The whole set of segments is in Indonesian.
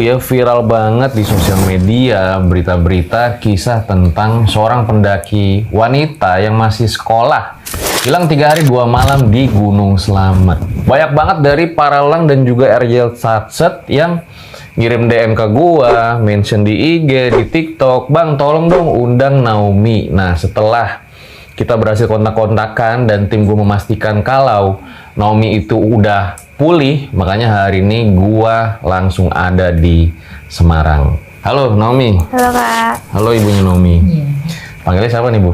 ya viral banget di sosial media berita-berita kisah tentang seorang pendaki wanita yang masih sekolah hilang 3 hari 2 malam di Gunung Slamet. Banyak banget dari para elang dan juga RJ Satset yang ngirim DM ke gua, mention di IG, di TikTok, "Bang, tolong dong undang Naomi." Nah, setelah kita berhasil kontak-kontakan dan tim gua memastikan kalau Naomi itu udah pulih, makanya hari ini gua langsung ada di Semarang. Halo Naomi. Halo Kak. Halo ibunya Naomi. Iya. Panggilnya siapa nih Bu?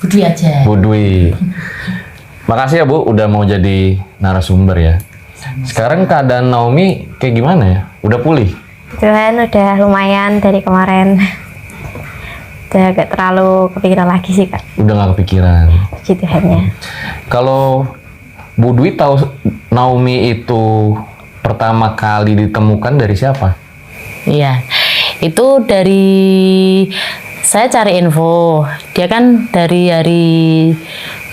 Bu Dwi aja. Bu Dwi. Makasih ya Bu udah mau jadi narasumber ya. Sekarang keadaan Naomi kayak gimana ya? Udah pulih? Tuhan udah lumayan dari kemarin. Udah gak terlalu kepikiran lagi sih Kak. Udah gak kepikiran? Puji Tuhannya. Kalau Bu Dwi tahu Naomi itu pertama kali ditemukan dari siapa? Iya, itu dari saya cari info. Dia kan dari hari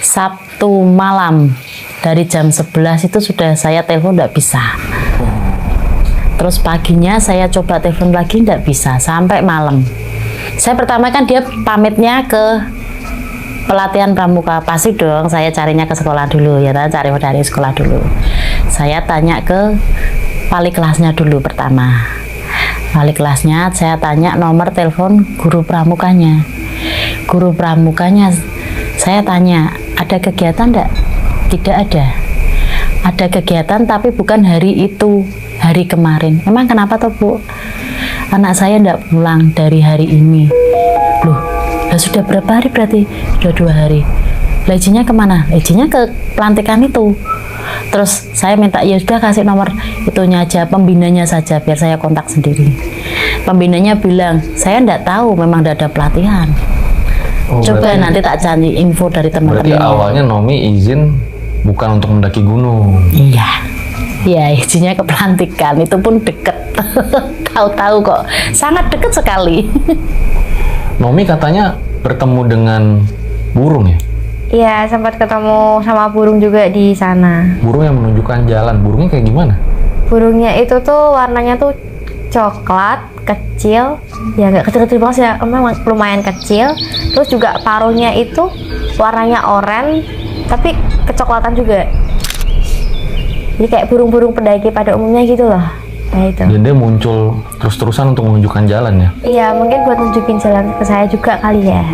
Sabtu malam, dari jam 11 itu sudah saya telepon nggak bisa. Terus paginya saya coba telepon lagi nggak bisa sampai malam. Saya pertama kan dia pamitnya ke pelatihan pramuka, pasti dong saya carinya ke sekolah dulu ya, cari dari sekolah dulu. Saya tanya ke wali kelasnya dulu pertama. Wali kelasnya saya tanya nomor telepon guru pramukanya. Guru pramukanya saya tanya, ada kegiatan enggak? Tidak ada. Ada kegiatan tapi bukan hari itu, hari kemarin. Emang kenapa toh Bu? Anak saya enggak pulang dari hari ini. Loh, lah sudah berapa hari berarti? Sudah 2 hari. Lah izinnya kemana? Izinnya ke pelantikan itu. Terus saya minta, ya sudah kasih nomor itunya aja, pembinanya saja biar saya kontak sendiri. Pembinanya bilang, saya enggak tahu, memang enggak ada pelatihan. Oh, Coba berarti, nanti tak cari info dari berarti teman-teman. awalnya Naomi izin bukan untuk mendaki gunung. Iya. Ya, izinnya ke pelantikan, itu pun deket. Tahu-tahu kok, sangat deket sekali. Naomi katanya bertemu dengan burung ya? Iya, sempat ketemu sama burung juga di sana. Burung yang menunjukkan jalan. Burungnya kayak gimana? Burungnya itu tuh warnanya tuh coklat, kecil. Ya nggak kecil-kecil banget sih, ya, memang lumayan kecil. Terus juga paruhnya itu warnanya oranye, tapi kecoklatan juga. Jadi kayak burung-burung pendaki pada umumnya gitu loh. Nah itu. Dan dia muncul terus-terusan untuk menunjukkan jalan ya? Iya, mungkin buat nunjukin jalan ke saya juga kali ya.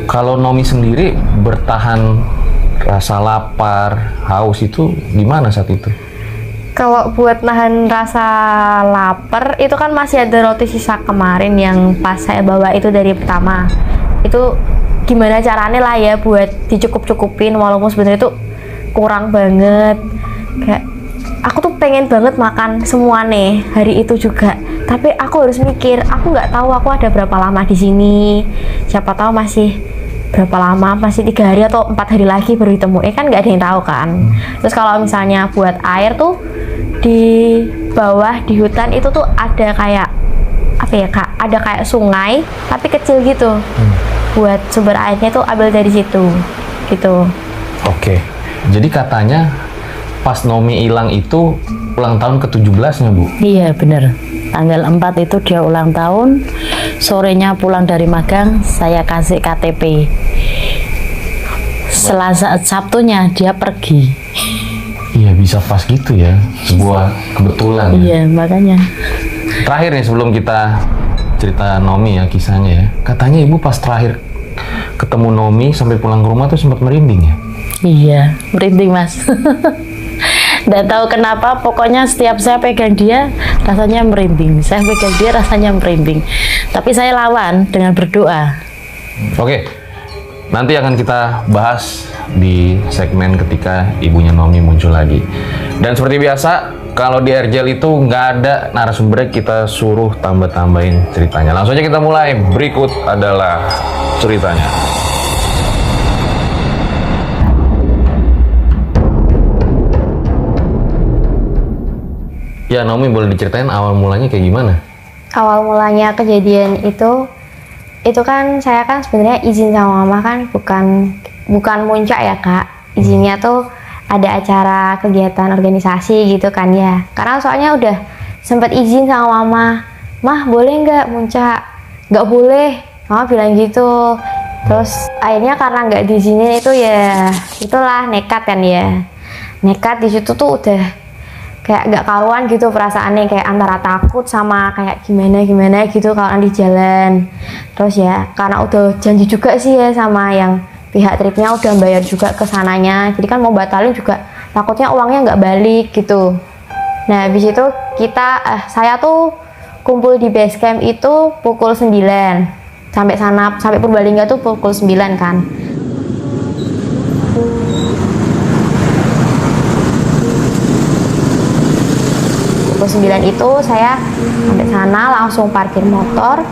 Kalau Naomi sendiri bertahan rasa lapar, haus itu gimana saat itu? Kalau buat nahan rasa lapar itu kan masih ada roti sisa kemarin yang pas saya bawa itu dari pertama. Itu gimana caranya lah ya buat dicukup-cukupin walaupun sebenarnya itu kurang banget. Kayak aku tuh pengen banget makan semua nih hari itu juga. Tapi aku harus mikir, aku nggak tahu aku ada berapa lama di sini. Siapa tahu masih berapa lama, masih 3 hari atau 4 hari lagi baru ditemuin, kan nggak ada yang tahu kan. Terus kalau misalnya buat air tuh di bawah di hutan itu tuh ada kayak apa ya Kak, ada kayak sungai tapi kecil gitu. Buat sumber airnya tuh ambil dari situ gitu. Oke, jadi katanya pas Naomi hilang itu ulang tahun ke-17-nya Bu? Iya bener, tanggal 4 itu dia ulang tahun. Sorenya pulang dari magang, saya kasih KTP. Selasa Sabtunya dia pergi. Iya bisa pas gitu ya, sebuah kebetulan ya. Iya makanya. Terakhir nih sebelum kita cerita Naomi ya kisahnya ya, katanya Ibu pas terakhir ketemu Naomi sampai pulang ke rumah tuh sempat merinding ya? Iya merinding Mas. Nggak tahu kenapa, pokoknya setiap saya pegang dia rasanya merinding. Saya pegang dia rasanya merinding. Tapi saya lawan dengan berdoa. Oke, nanti akan kita bahas di segmen ketika ibunya Naomi muncul lagi. Dan seperti biasa, kalau di RJL itu nggak ada narasumber, kita suruh tambah-tambahin ceritanya. Langsung aja kita mulai. Berikut adalah ceritanya. Ya, Naomi boleh diceritain awal mulanya kayak gimana? Awal mulanya kejadian itu kan saya kan sebenarnya izin sama mama kan bukan muncak ya Kak. Izinnya tuh ada acara kegiatan organisasi gitu kan ya. Karena soalnya udah sempat izin sama mama, mah boleh nggak muncak? Nggak boleh, mama bilang gitu. Terus akhirnya karena nggak diizinin itu ya itulah nekat kan ya, nekat di situ tuh udah kayak nggak karuan gitu perasaannya, kayak antara takut sama kayak gimana gitu kalau di jalan. Terus ya karena udah janji juga sih ya sama yang pihak tripnya udah bayar juga ke sananya, jadi kan mau batalin juga takutnya uangnya nggak balik gitu. Nah habis itu saya tuh kumpul di base camp itu pukul 9, sampai sana, sampai Purbalingga tuh pukul 9 kan. Pukul 9 itu saya sampai sana langsung parkir motor,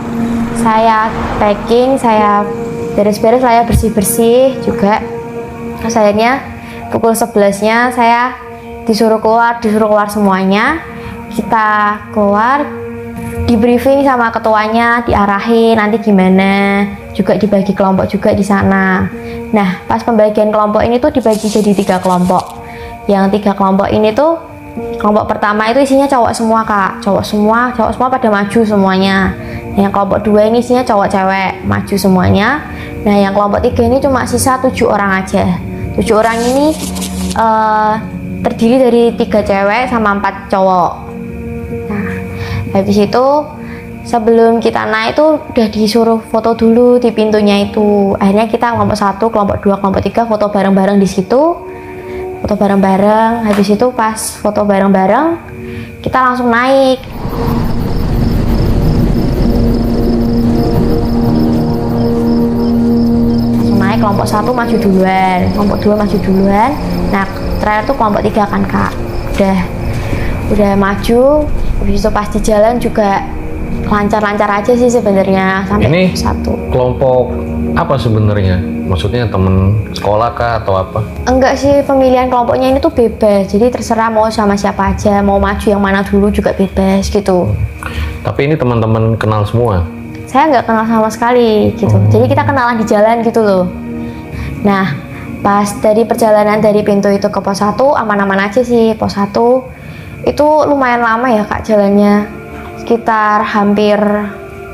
saya packing, saya beres-beres, saya bersih-bersih juga. Terus akhirnya pukul 11-nya saya disuruh keluar semuanya. Kita keluar, di briefing sama ketuanya, diarahin nanti gimana, juga dibagi kelompok juga di sana. Nah pas pembagian kelompok ini tuh dibagi jadi 3 kelompok. Yang 3 kelompok ini tuh, kelompok pertama itu isinya cowok semua kak, cowok semua pada maju semuanya. Yang kelompok 2 ini isinya cowok cewek maju semuanya. Nah yang kelompok 3 ini cuma sisa 7 orang aja. 7 orang ini terdiri dari 3 cewek sama 4 cowok. Nah habis itu sebelum kita naik tuh udah disuruh foto dulu di pintunya itu. Akhirnya kita kelompok 1, kelompok 2, kelompok 3 foto bareng-bareng di situ. Foto bareng-bareng. Habis itu pas foto bareng-bareng kita langsung naik. Langsung naik, kelompok 1 maju duluan, kelompok 2 maju duluan. Nah terakhir tuh kelompok 3 kan kak. Udah maju. Habis itu pas di jalan juga lancar-lancar aja sih sebenarnya sampai ini 1. Kelompok apa sebenarnya? Maksudnya temen sekolah kah atau apa? Enggak sih, pemilihan kelompoknya ini tuh bebas. Jadi terserah mau sama siapa aja, mau maju yang mana dulu juga bebas gitu. Tapi ini teman-teman kenal semua? Saya nggak kenal sama sekali gitu. Jadi kita kenalan di jalan gitu loh. Nah, pas dari perjalanan dari pintu itu ke pos 1 aman-aman aja sih. Pos 1 itu lumayan lama ya kak jalannya, sekitar hampir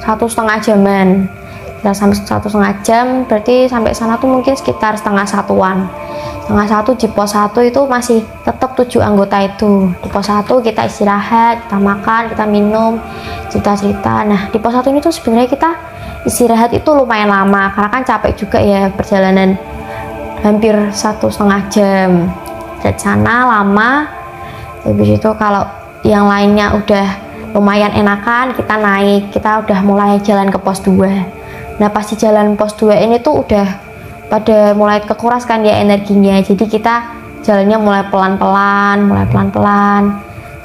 1,5 jaman. Kita sampai 1,5 jam, berarti sampai sana tuh mungkin sekitar setengah satuan. Setengah 1 di pos 1 itu masih tetap 7 anggota itu. Di pos 1 kita istirahat, kita makan, kita minum, cerita-cerita. Nah di pos 1 ini tuh sebenarnya kita istirahat itu lumayan lama karena kan capek juga ya, perjalanan hampir 1,5 jam. Dari sana lama. Habis itu kalau yang lainnya udah lumayan enakan, kita naik, kita udah mulai jalan ke pos 2. Nah pas di jalan pos 2 ini tuh udah pada mulai kekuras kan ya energinya, jadi kita jalannya mulai pelan-pelan,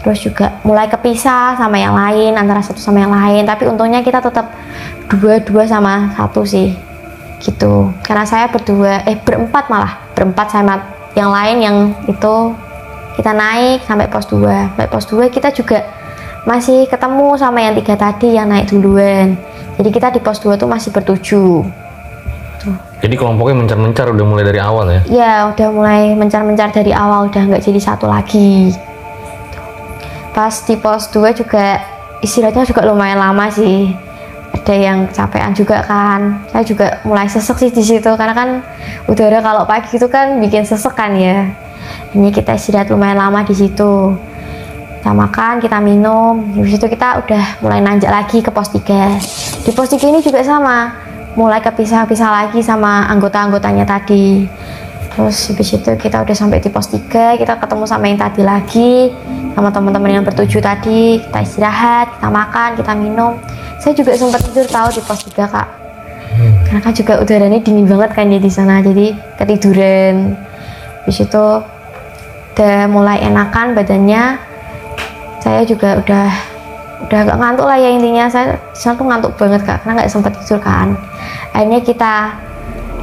terus juga mulai kepisah sama yang lain, antara satu sama yang lain. Tapi untungnya kita tetap dua sama satu sih gitu, karena saya berempat sama yang lain yang itu. Kita naik sampai pos 2. Sampai pos 2 kita juga masih ketemu sama yang 3 tadi yang naik duluan. Jadi kita di pos 2 tuh masih bertujuh. Tuh. Jadi kelompoknya mencar-mencar udah mulai dari awal ya? Ya udah mulai mencar-mencar dari awal, udah nggak jadi satu lagi. Pas di pos 2 juga istirahatnya juga lumayan lama sih. Ada yang kecapean juga kan. Saya juga mulai sesek sih di situ karena kan udara kalau pagi itu kan bikin sesek kan ya. Ini kita istirahat lumayan lama di situ. Kita makan, kita minum. Habis itu kita udah mulai nanjak lagi ke pos 3. Di pos 3 ini juga sama, mulai kepisah-pisah lagi sama anggota-anggotanya tadi. Terus habis itu kita udah sampai di pos 3, kita ketemu sama yang tadi lagi, sama teman-teman yang bertujuh tadi. Kita istirahat, kita makan, kita minum. Saya juga sempat tidur tahu di pos 3 kak. Karena kan juga udaranya dingin banget kan ya di sana, jadi ketiduran. Habis itu udah mulai enakan badannya, saya juga udah gak ngantuk lah ya, intinya saya tuh ngantuk banget kak karena nggak sempat tidur kan. Akhirnya kita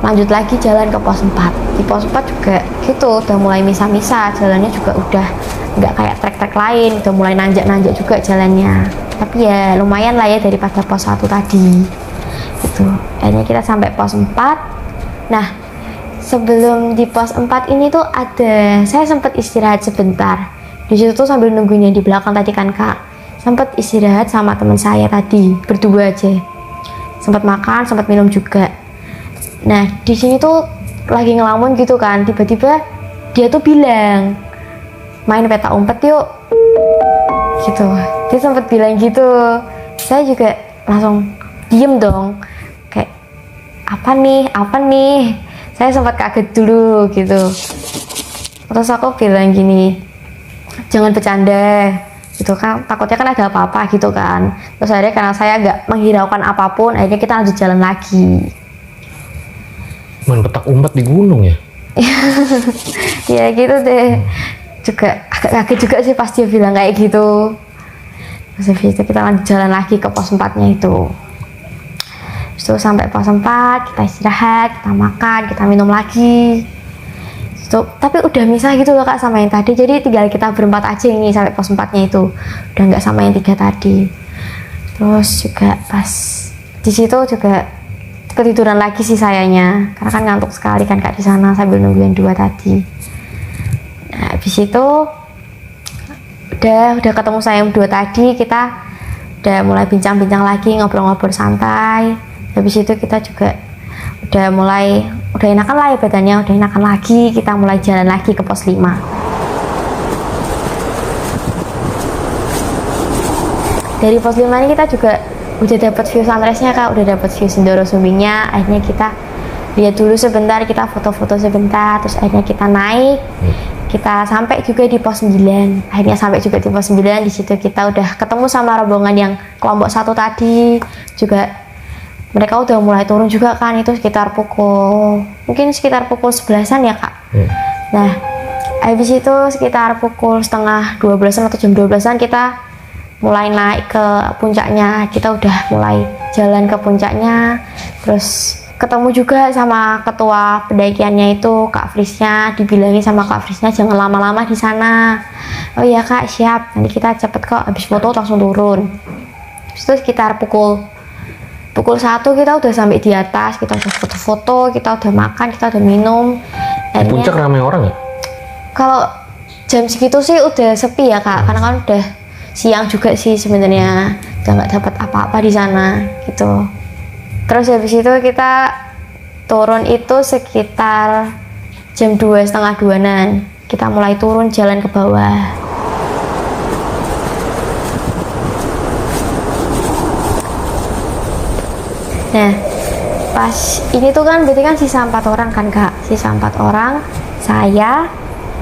lanjut lagi jalan ke pos 4. Di pos 4 juga gitu, udah mulai misa-misa, jalannya juga udah nggak kayak trek-trek lain, udah mulai nanjak-nanjak juga jalannya. Tapi ya lumayan lah ya daripada pos 1 tadi gitu. Akhirnya kita sampai pos 4. Nah sebelum di pos 4 ini tuh saya sempat istirahat sebentar di situ tuh sambil nunggunya di belakang tadi kan kak. sempat istirahat sama teman saya tadi, berdua aja. Sempat makan, sempat minum juga. Nah, di sini tuh lagi ngelamun gitu kan, tiba-tiba dia tuh bilang, main peta umpet yuk. Gitu. Dia sempat bilang gitu. Saya juga langsung diem dong. Kayak, apa nih? Saya sempat kaget dulu gitu. Terus aku bilang gini, jangan bercanda gitu kan, takutnya kan ada apa-apa gitu kan. Terus akhirnya karena saya nggak menghiraukan apapun, akhirnya kita lanjut jalan lagi. Main petak umpet di gunung ya? Ya gitu deh. Juga agak kaget juga sih pas dia bilang kayak gitu. Terus habis itu kita lanjut jalan lagi ke pos 4-nya itu. Terus sampai pos 4 kita istirahat, kita makan, kita minum lagi. Tapi udah misah gitu loh Kak sama yang tadi, jadi tinggal kita berempat aja ini sampai pos 4-nya itu, udah nggak sama yang 3 tadi. Terus juga pas di situ juga ketiduran lagi sih sayanya, karena kan ngantuk sekali kan Kak di sana sambil nunggu yang 2 tadi. Nah habis itu udah ketemu saya yang 2 tadi, kita udah mulai bincang-bincang lagi, ngobrol-ngobrol santai. Habis itu kita juga udah enakan lah ya badannya, udah enakan lagi, kita mulai jalan lagi ke pos 5. Dari pos 5 ini kita juga udah dapat view sunrise-nya Kak, udah dapat view Sindoro Sumbingnya. Akhirnya kita lihat dulu sebentar, kita foto-foto sebentar, terus akhirnya kita naik. Kita sampai juga di pos 9. Akhirnya sampai juga di pos 9, di situ kita udah ketemu sama rombongan yang kelompok 1 tadi. Juga mereka udah mulai turun juga kan, itu sekitar pukul 11-an ya Kak. Nah habis itu sekitar pukul setengah 12-an atau jam 12-an kita mulai naik ke puncaknya. Kita udah mulai jalan ke puncaknya, terus ketemu juga sama ketua pendakiannya itu Kak Frisnya. Dibilangin sama Kak Frisnya jangan lama-lama di sana. Oh iya Kak, siap, nanti kita cepet kok, habis foto langsung turun. Terus sekitar pukul 1 kita udah sampai di atas, kita udah foto-foto, kita udah makan, kita udah minum. Di puncak ramai orang ya? Kalau jam segitu sih udah sepi ya Kak, karena kan udah siang juga sih sebenarnya, udah nggak dapat apa-apa di sana gitu. Terus habis itu kita turun itu sekitar jam 2, setengah 2-an. Kita mulai turun jalan ke bawah. Nah, pas ini tuh kan berarti kan sisa 4 orang kan Kak, sisa 4 orang, saya,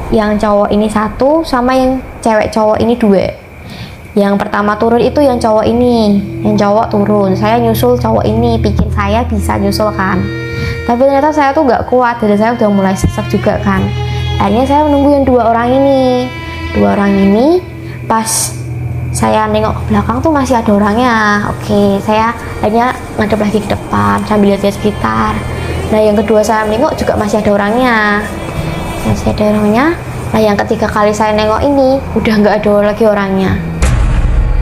yang cowok ini 1, sama yang cewek cowok ini 2. Yang pertama turun itu yang cowok ini, yang cowok turun, saya nyusul cowok ini, pikir saya bisa nyusul kan. Tapi ternyata saya tuh nggak kuat, dan saya udah mulai sesek juga kan. Akhirnya saya menunggu yang 2 orang ini. 2 orang ini pas saya nengok ke belakang tuh masih ada orangnya. Oke, saya akhirnya ngadep lagi ke depan sambil lihat sekitar. Nah yang kedua saya nengok juga masih ada orangnya. Masih ada orangnya. Nah yang ketiga kali saya nengok ini udah nggak ada lagi orangnya.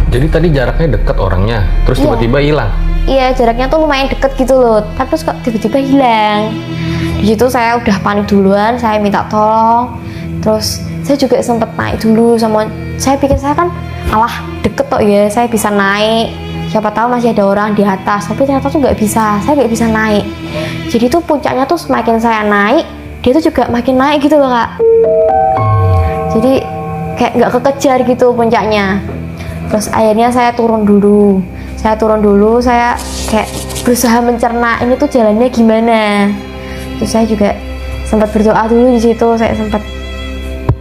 Jadi tadi jaraknya deket orangnya, terus tiba-tiba hilang? Iya, jaraknya tuh lumayan deket gitu loh, tapi terus kok tiba-tiba hilang. Di situ saya udah panik duluan, saya minta tolong. Terus saya juga sempet naik dulu sama, saya pikir saya kan alah deket kok ya, saya bisa naik, siapa tahu masih ada orang di atas. Tapi ternyata tuh nggak bisa, saya nggak bisa naik. Jadi tuh puncaknya tuh semakin saya naik, dia tuh juga makin naik gitu loh Kak. Jadi kayak nggak kekejar gitu puncaknya. Terus akhirnya saya turun dulu, saya kayak berusaha mencerna ini tuh jalannya gimana. Terus saya juga sempat berdoa dulu di situ, saya sempat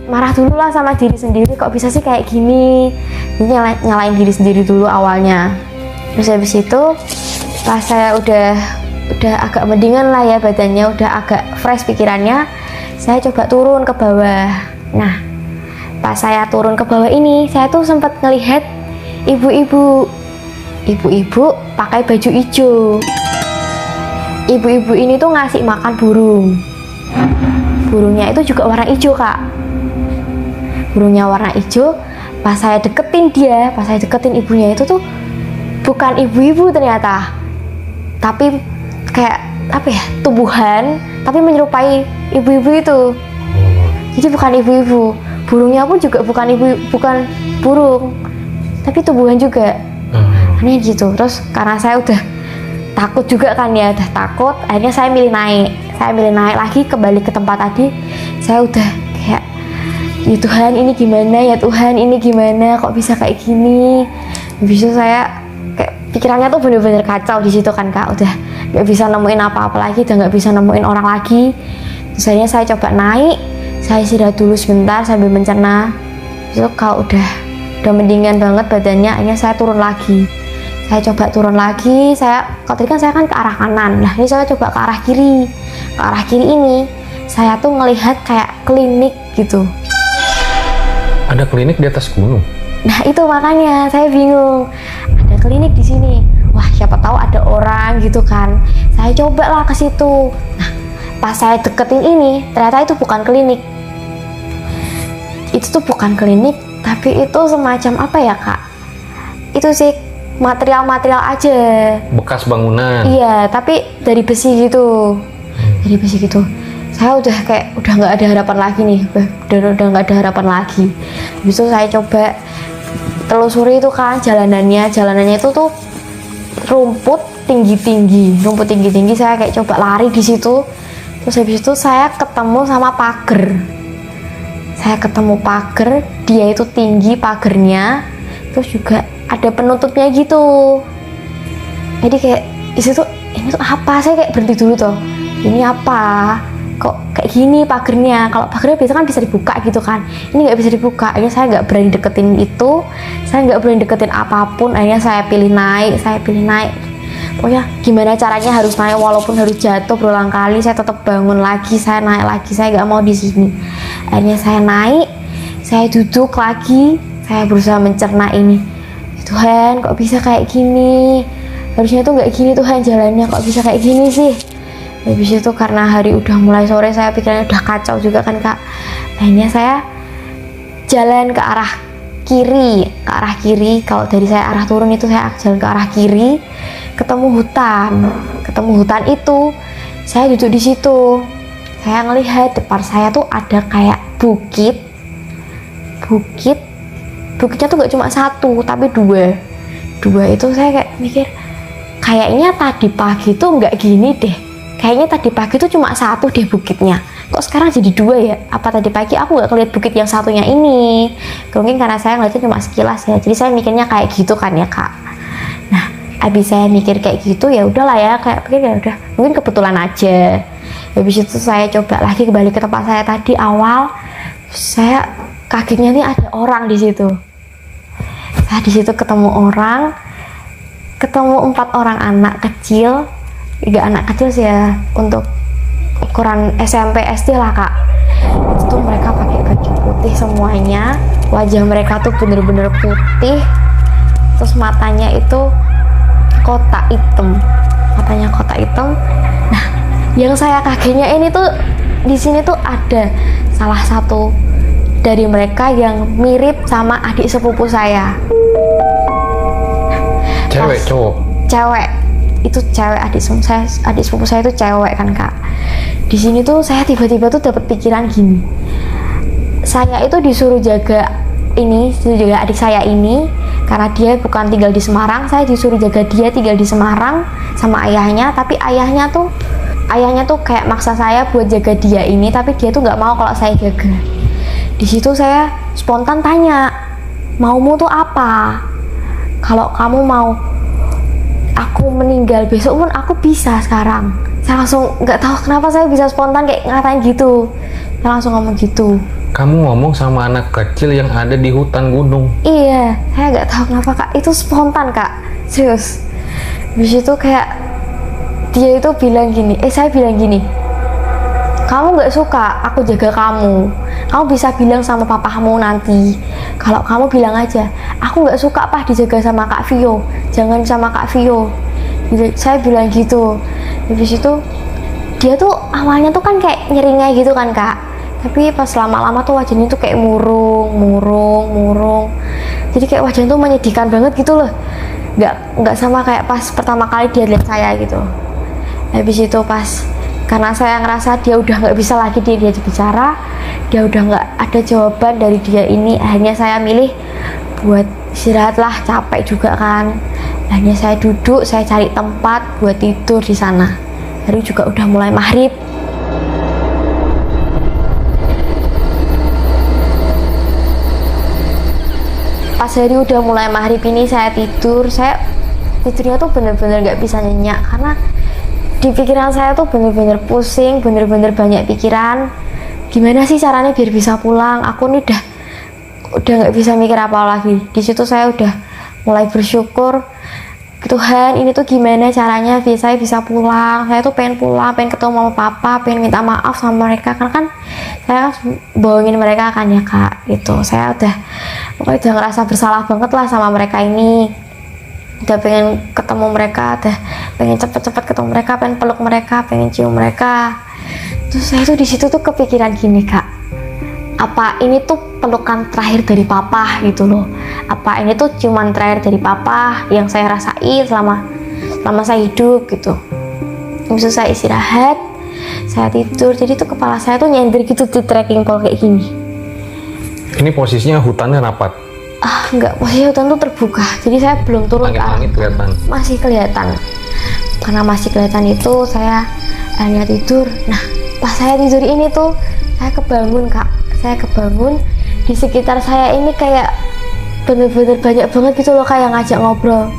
marah dulu lah sama diri sendiri, kok bisa sih kayak gini. Ini nyalain diri sendiri dulu awalnya. Terus habis itu pas saya udah agak mendingan lah ya badannya, udah agak fresh pikirannya, saya coba turun ke bawah. Nah pas saya turun ke bawah ini, saya tuh sempat ngelihat ibu-ibu pakai baju hijau. Ibu-ibu ini tuh ngasih makan burung. Burungnya itu juga warna hijau Kak. Burungnya warna hijau. Pas saya deketin ibunya itu tuh bukan ibu-ibu ternyata, tapi kayak apa ya, tubuhan tapi menyerupai ibu-ibu itu. Jadi bukan ibu-ibu. Burungnya pun juga bukan burung. tapi tumbuhan juga. Aneh gitu. Terus karena saya udah takut juga kan ya, udah takut, akhirnya saya milih naik lagi kembali ke tempat tadi. Saya udah kayak, ya Tuhan ini gimana, ya Tuhan ini gimana, kok bisa kayak gini. Habis itu saya kayak pikirannya tuh bener-bener kacau di situ kan Kak, udah nggak bisa nemuin apa-apa lagi, udah nggak bisa nemuin orang lagi. Terus akhirnya saya coba naik, saya istirahat dulu sebentar sambil mencerna. Itu kalau udah mendingan banget badannya, akhirnya saya turun lagi. Saya coba turun lagi, kalau tadi kan saya kan ke arah kanan, nah ini saya coba ke arah kiri. Ke arah kiri ini, saya tuh ngelihat kayak klinik gitu. Ada klinik di atas gunung? Nah itu makanya saya bingung, ada klinik di sini. Wah siapa tahu ada orang gitu kan. Saya coba lah ke situ. Nah pas saya deketin ini, ternyata itu bukan klinik. Itu tuh bukan klinik, tapi itu semacam apa ya Kak? Itu sih material-material aja. Bekas bangunan? Iya, tapi dari besi gitu. Dari besi gitu. Saya udah kayak, udah nggak ada harapan lagi nih. Udah nggak ada harapan lagi. Habis itu saya coba telusuri itu kan jalanannya. Jalanannya itu tuh rumput tinggi-tinggi. Saya kayak coba lari di situ. Terus habis itu saya ketemu sama pagar. Dia itu tinggi pagernya. Terus juga ada penutupnya gitu. Jadi kayak di situ, ini tuh apa? Saya kayak berhenti dulu tuh. Ini apa? Kok kayak gini pagernya? Kalau pagernya biasa kan bisa dibuka gitu kan. Ini nggak bisa dibuka. Akhirnya saya nggak berani deketin itu. Saya nggak berani deketin apapun. Akhirnya saya pilih naik. Pokoknya gimana caranya harus naik, walaupun harus jatuh berulang kali. Saya tetap bangun lagi. Saya naik lagi. Saya nggak mau di sini. Akhirnya saya naik. Saya duduk lagi. Saya berusaha mencerna ini. Tuhan, kok bisa kayak gini? Harusnya tuh nggak gini Tuhan jalannya, kok bisa kayak gini sih? Habis itu karena hari udah mulai sore, saya pikirannya udah kacau juga kan Kak. Akhirnya saya jalan ke arah kiri. Kalau dari saya arah turun itu saya jalan ke arah kiri, ketemu hutan itu. Saya duduk di situ. Saya ngelihat depan saya tuh ada kayak bukitnya tuh gak cuma satu tapi dua itu. Saya kayak mikir, kayaknya tadi pagi tuh nggak gini deh, kayaknya tadi pagi tuh cuma satu deh bukitnya, kok sekarang jadi dua ya? Apa tadi pagi aku nggak ngeliat bukit yang satunya ini? Mungkin karena saya ngeliatnya cuma sekilas ya, jadi saya mikirnya kayak gitu kan ya Kak. Nah abis saya mikir kayak gitu, ya udahlah ya, kayak pikir ya udah mungkin kebetulan aja. Habis itu saya coba lagi kembali ke tempat saya tadi awal. Saya kagetnya nih ada orang di situ. Saya di situ ketemu 4 orang anak kecil. 3 anak kecil sih ya, untuk ukuran SMP SD lah Kak. Itu tuh mereka pakai baju putih semuanya, wajah mereka tuh bener-bener putih, terus matanya itu kotak hitam. Nah yang saya kagetnya ini tuh, di sini tuh ada salah satu dari mereka yang mirip sama adik sepupu saya. Cewek, cowok? Cewek. Itu cewek, adik sepupu saya itu cewek kan Kak. Di sini tuh saya tiba-tiba tuh dapat pikiran gini. Saya itu disuruh jaga adik saya ini karena dia bukan tinggal di Semarang. Saya disuruh jaga dia tinggal di Semarang sama ayahnya, tapi ayahnya tuh kayak maksa saya buat jaga dia ini, tapi dia tuh nggak mau kalau saya jaga. Di situ saya spontan tanya, maumu tuh apa? Kalau kamu mau aku meninggal besok pun aku bisa sekarang. Saya langsung nggak tahu kenapa saya bisa spontan kayak ngatain gitu. Saya langsung ngomong gitu. Kamu ngomong sama anak kecil yang ada di hutan gunung? Iya, saya nggak tahu kenapa Kak. Itu spontan Kak, serius. Habis itu kayak dia itu bilang gini, saya bilang gini, kamu nggak suka aku jaga kamu bisa bilang sama papamu nanti. Kalau kamu bilang aja, aku nggak suka dijaga sama Kak Vio, jangan sama Kak Vio. Jadi, saya bilang gitu. Habis itu dia tuh awalnya tuh kan kayak nyeringai gitu kan Kak, tapi pas lama-lama tuh wajahnya tuh kayak murung. Jadi kayak wajahnya tuh menyedihkan banget gitu loh. Nggak sama kayak pas pertama kali dia lihat saya gitu. Habis itu karena saya ngerasa dia udah nggak bisa lagi dia bicara, dia udah nggak ada jawaban dari dia ini, akhirnya saya milih buat istirahat lah, capek juga kan. Akhirnya saya duduk, saya cari tempat buat tidur di sana. Hari juga udah mulai maghrib. Pas hari udah mulai maghrib ini saya tidur, saya tidurnya tuh bener-bener gak bisa nyenyak karena di pikiran saya tuh bener-bener pusing, bener-bener banyak pikiran. Gimana sih caranya biar bisa pulang? Aku nih udah nggak bisa mikir apa lagi. Di situ saya udah mulai bersyukur, Tuhan ini tuh gimana caranya biar saya bisa pulang. Saya tuh pengen pulang, pengen ketemu mama papa, pengen minta maaf sama mereka karena kan saya bohongin mereka kan ya kak gitu. Saya pokoknya udah ngerasa bersalah banget lah sama mereka ini. Udah pengen ketemu mereka, udah pengen cepet-cepet ketemu mereka, pengen peluk mereka, pengen cium mereka. Terus saya tuh di situ tuh kepikiran gini kak, apa ini tuh pelukan terakhir dari papa gitu loh? Apa ini tuh ciuman terakhir dari papa yang saya rasain selama saya hidup gitu? Habis itu saya istirahat, saya tidur, jadi tuh kepala saya tuh nyender gitu di trekking pole kayak gini. Ini posisinya hutannya rapat. Enggak, posisi hutan tuh terbuka, jadi saya belum turun ke arah. Langit-langit kelihatan. Masih kelihatan. Karena masih kelihatan itu saya hanya tidur. Nah, pas saya tidur ini tuh saya kebangun kak. Saya kebangun, di sekitar saya ini kayak bener-bener banyak banget gitu loh kayak ngajak ngobrol.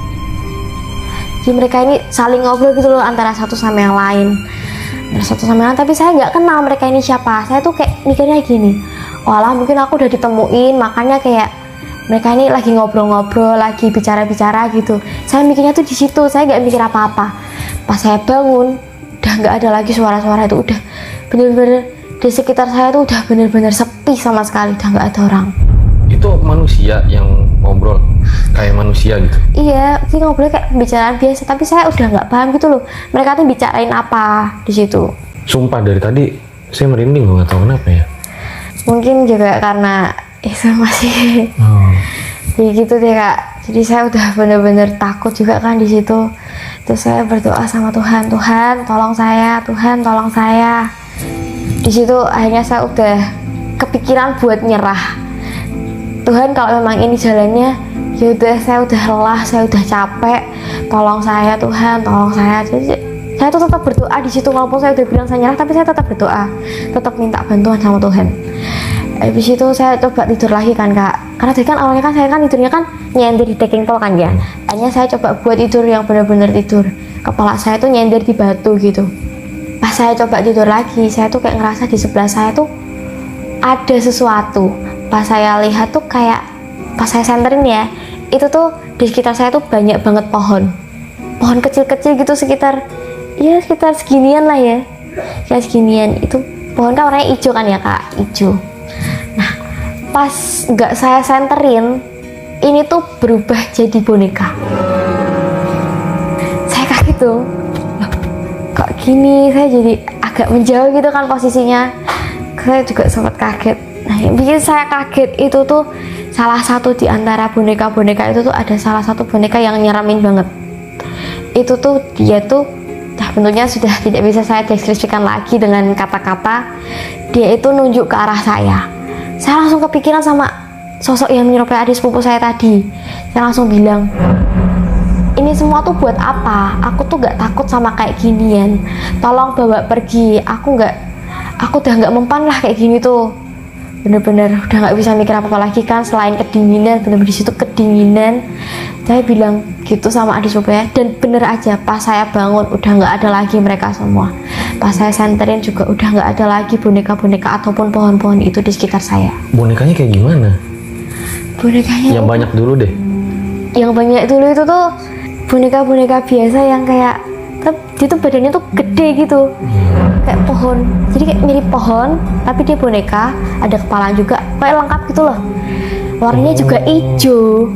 Jadi mereka ini saling ngobrol gitu loh antara satu sama yang lain. Tapi saya nggak kenal mereka ini siapa. Saya tuh kayak mikirnya gini, walah mungkin aku udah ditemuin, makanya kayak mereka ini lagi ngobrol-ngobrol, lagi bicara-bicara gitu. Saya mikirnya tuh di situ, saya nggak mikir apa-apa. Pas saya bangun, udah nggak ada lagi suara-suara itu, udah bener-bener di sekitar saya tuh udah bener-bener sepi sama sekali, udah nggak ada orang. Itu manusia yang ngobrol kayak manusia gitu? Iya, sih ngobrol kayak pembicaraan biasa, tapi saya udah nggak paham gitu loh. Mereka tuh bicarain apa di situ. Sumpah dari tadi saya merinding loh, nggak tahu kenapa ya. Mungkin juga karena itu masih jadi gitu deh kak. Jadi saya udah bener-bener takut juga kan di situ. Terus saya berdoa sama Tuhan, Tuhan tolong saya, Tuhan tolong saya. Di situ akhirnya saya udah kepikiran buat nyerah. Tuhan kalau memang ini jalannya, ya udah saya udah lelah, saya udah capek. Tolong saya Tuhan, tolong saya. Jadi saya tuh tetap berdoa di situ walaupun saya udah bilang saya nyerah, tapi saya tetap berdoa, tetap minta bantuan sama Tuhan. Habis itu saya coba tidur lagi kan kak, karena tadi kan awalnya kan saya kan tidurnya kan nyender di trekking pole kan ya. Akhirnya saya coba buat tidur yang benar-benar tidur, kepala saya tuh nyender di batu gitu. Pas saya coba tidur lagi, saya tuh kayak ngerasa di sebelah saya tuh ada sesuatu. Pas saya lihat tuh kayak, pas saya senterin ya, itu tuh di sekitar saya tuh banyak banget pohon kecil-kecil gitu, sekitar seginian lah ya, kayak seginian. Itu pohon kan warnanya hijau kan ya kak, hijau. Nah, pas nggak saya senterin, ini tuh berubah jadi boneka. Saya kaget tuh, loh, kok gini? Saya jadi agak menjauh gitu kan posisinya. Saya juga sempat kaget. Nah, yang bikin saya kaget itu tuh salah satu di antara boneka-boneka itu tuh ada salah satu boneka yang nyeramin banget. Itu tuh dia tuh, bentuknya sudah tidak bisa saya deskripsikan lagi dengan kata-kata. Dia itu nunjuk ke arah saya. Saya langsung kepikiran sama sosok yang menyerupai adik sepupu saya tadi. Saya langsung bilang, ini semua tuh buat apa? Aku tuh gak takut sama kayak ginian. Tolong bawa pergi. Aku udah gak mempan lah kayak gini tuh. Bener-bener udah gak bisa mikir apa-apa lagi kan selain kedinginan. Bener-bener disitu kedinginan. Saya bilang gitu sama adik sepupu saya, dan bener aja pas saya bangun udah gak ada lagi mereka semua. Pas saya senterin juga udah gak ada lagi boneka-boneka ataupun pohon-pohon itu di sekitar saya. Bonekanya kayak gimana? Bonekanya yang banyak dulu deh. Yang banyak dulu itu tuh boneka-boneka biasa yang kayak dia tuh badannya tuh gede gitu, kayak pohon. Jadi kayak mirip pohon tapi dia boneka, ada kepala juga, kayak lengkap gitu loh. Warnanya juga hijau.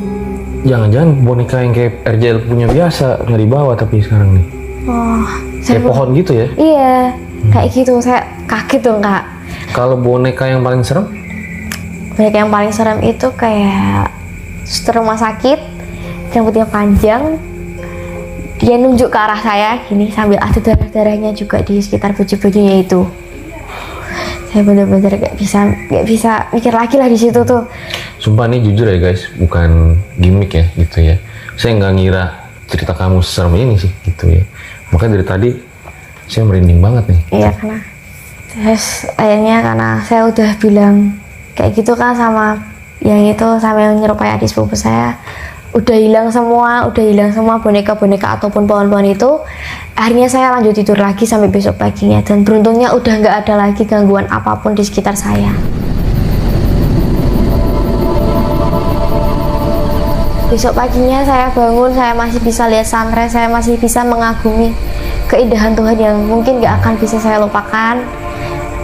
Jangan-jangan boneka yang kayak RJL punya biasa nggak dibawa tapi sekarang nih. Kayak pohon gitu ya? Iya, kayak gitu. Saya kaget dong kak. Kalau boneka yang paling serem? Boneka yang paling serem itu kayak suster rumah sakit, rambutnya panjang. Dia nunjuk ke arah saya gini sambil ada darah-darahnya juga di sekitar baju-bajunya itu. Saya bener-bener gak bisa mikir lagi lah di situ tuh. Sumpah nih jujur ya guys, bukan gimmick ya gitu ya. Saya nggak ngira cerita kamu seserem ini sih gitu ya. Makanya dari tadi saya merinding banget nih. Iya, karena terus akhirnya karena saya udah bilang kayak gitu kan sama yang itu, sama yang nyerupai adik sepupu saya, udah hilang semua boneka-boneka ataupun pohon-pohon itu. Akhirnya saya lanjut tidur lagi sampai besok paginya, dan beruntungnya udah nggak ada lagi gangguan apapun di sekitar saya. Besok paginya saya bangun, saya masih bisa lihat sunrise, saya masih bisa mengagumi keindahan Tuhan yang mungkin gak akan bisa saya lupakan.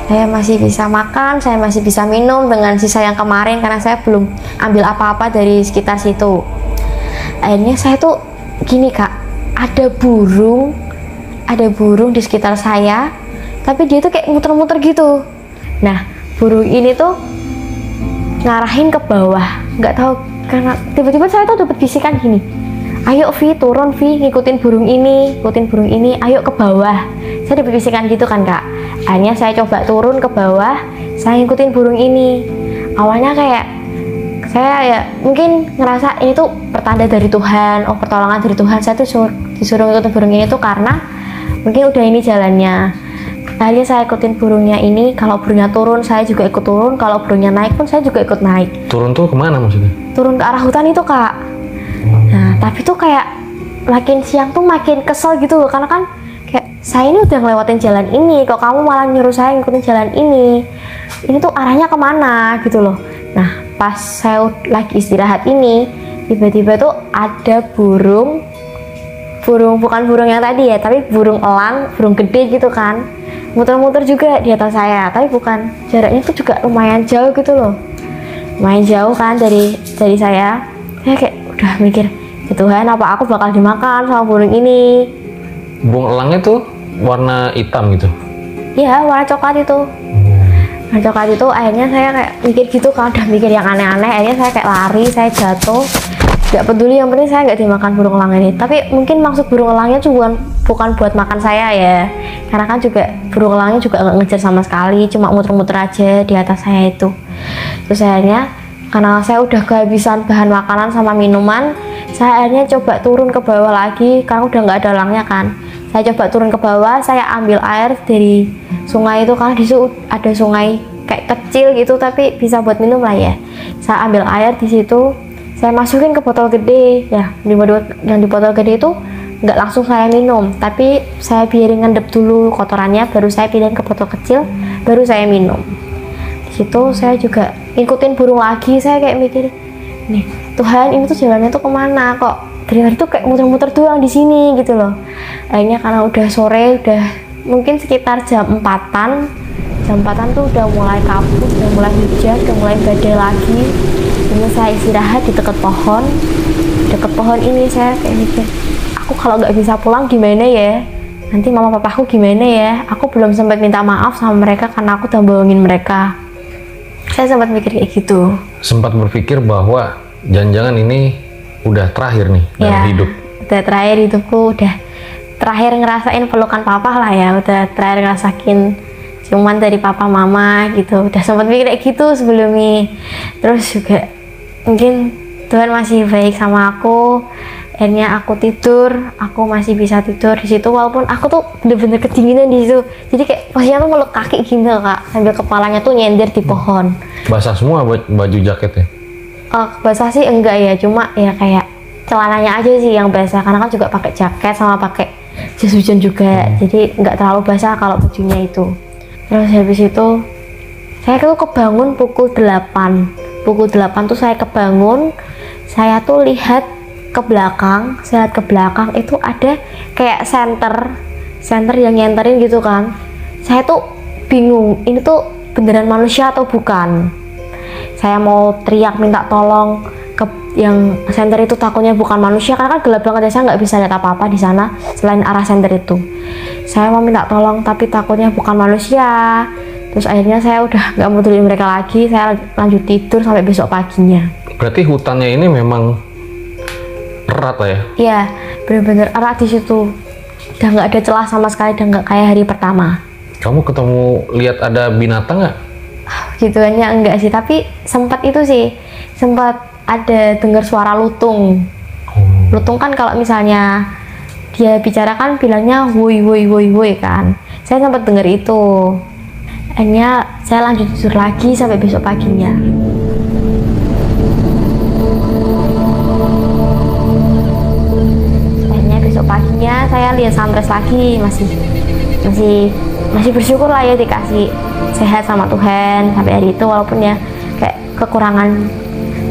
Saya masih bisa makan, saya masih bisa minum dengan sisa yang kemarin karena saya belum ambil apa-apa dari sekitar situ. Akhirnya saya tuh gini kak, ada burung di sekitar saya, tapi dia tuh kayak muter-muter gitu. Nah, burung ini tuh ngarahin ke bawah, nggak tahu karena tiba-tiba saya tuh dapat bisikan gini, ayo Vi, turun Vi, ngikutin burung ini, ayo ke bawah. Saya dapat bisikan gitu kan kak. Akhirnya saya coba turun ke bawah, saya ngikutin burung ini. Awalnya kayak saya ya mungkin ngerasa ini tuh pertanda dari Tuhan, oh pertolongan dari Tuhan. Saya tuh disuruh ngikutin burung ini tuh karena mungkin udah ini jalannya. Akhirnya saya ikutin burungnya ini, kalau burungnya turun saya juga ikut turun, kalau burungnya naik pun saya juga ikut naik. Turun tuh kemana maksudnya? Turun ke arah hutan itu kak. Nah tapi tuh kayak makin siang tuh makin kesel gitu loh, karena kan kayak saya ini udah ngelewatin jalan ini, kok kamu malah nyuruh saya ngikutin jalan ini tuh arahnya kemana gitu loh. Nah pas saya lagi istirahat ini, tiba-tiba tuh ada burung bukan burung yang tadi ya, tapi burung elang, burung gede gitu kan, muter-muter juga di atas saya, tapi bukan, jaraknya tuh juga lumayan jauh gitu loh, lumayan jauh kan dari saya. Saya kayak udah mikir, ya Tuhan, apa aku bakal dimakan sama burung ini? Burung elangnya tuh warna hitam gitu? Iya, warna coklat itu. Warna coklat itu. Akhirnya saya kayak mikir gitu kan, udah mikir yang aneh-aneh. Akhirnya saya kayak lari, saya jatuh, gak peduli, yang penting saya nggak dimakan burung elang ini. Tapi mungkin maksud burung elangnya tuh bukan buat makan saya ya, karena kan juga burung elangnya juga nggak ngejar sama sekali, cuma muter-muter aja di atas saya itu. Terus akhirnya karena saya udah kehabisan bahan makanan sama minuman, saya akhirnya coba turun ke bawah lagi karena udah nggak ada elangnya kan. Saya coba turun ke bawah, saya ambil air dari sungai itu, karena di situ ada sungai kayak kecil gitu tapi bisa buat minum lah ya. Saya ambil air di situ, saya masukin ke botol gede ya. Yang di botol gede itu nggak langsung saya minum, tapi saya biarin ngendep dulu kotorannya, baru saya pindahin ke botol kecil, baru saya minum. Di situ saya juga ngikutin burung lagi. Saya kayak mikir, nih Tuhan, ini tuh jalannya tuh kemana, kok dari tadi tuh kayak muter-muter doang di sini gitu loh. Akhirnya karena udah sore, udah mungkin sekitar jam 4-an tuh udah mulai kabut, udah mulai hujan, udah mulai badai lagi. Ini saya istirahat di dekat pohon ini. Saya kayak mikir, aku kalau nggak bisa pulang gimana ya, nanti mama papaku gimana ya, aku belum sempat minta maaf sama mereka karena aku udah bohongin mereka. Saya sempat mikir kayak gitu. Sempat berpikir bahwa jangan-jangan ini udah terakhir nih dalam hidup. Udah terakhir hidupku, udah terakhir ngerasain pelukan papa lah ya, udah terakhir ngerasain ciuman dari papa mama gitu. Udah sempat mikir kayak gitu sebelumnya. Terus juga mungkin Tuhan masih baik sama aku. Akhirnya aku tidur, aku masih bisa tidur di situ walaupun aku tuh bener-bener kedinginan di situ. Jadi kayak posisinya tuh meluk kaki gitu kak, sambil kepalanya tuh nyender di pohon. Basah semua baju jaketnya? Basah sih enggak ya, cuma ya kayak celananya aja sih yang basah, karena kan juga pakai jaket sama pakai jas hujan juga, jadi nggak terlalu basah kalau bajunya itu. Terus habis itu saya tuh kebangun pukul 8 tuh saya kebangun. Saya tuh lihat ke belakang, itu ada kayak senter yang nyenterin gitu kan. Saya tuh bingung, ini tuh beneran manusia atau bukan. Saya mau teriak minta tolong ke yang senter itu, takutnya bukan manusia karena kan gelap banget ya, saya nggak bisa lihat apa-apa di sana selain arah senter itu. Saya mau minta tolong tapi takutnya bukan manusia. Terus akhirnya saya udah nggak peduli mereka lagi, saya lanjut tidur sampai besok paginya. Berarti hutannya ini memang erat lah ya? Iya, bener-bener erat di situ. Udah nggak ada celah sama sekali, udah nggak kayak hari pertama. Kamu ketemu lihat ada binatang nggak? gitu kan ya, enggak sih, tapi sempat itu sih, sempat ada dengar suara lutung. Lutung kan kalau misalnya dia bicara kan bilangnya woi woi woi woi kan. Saya sempat dengar itu. Akhirnya saya lanjut tidur lagi sampai besok paginya. Akhirnya besok paginya saya lihat sunrise lagi, masih bersyukur lah ya dikasih sehat sama Tuhan sampai hari itu, walaupun ya kayak kekurangan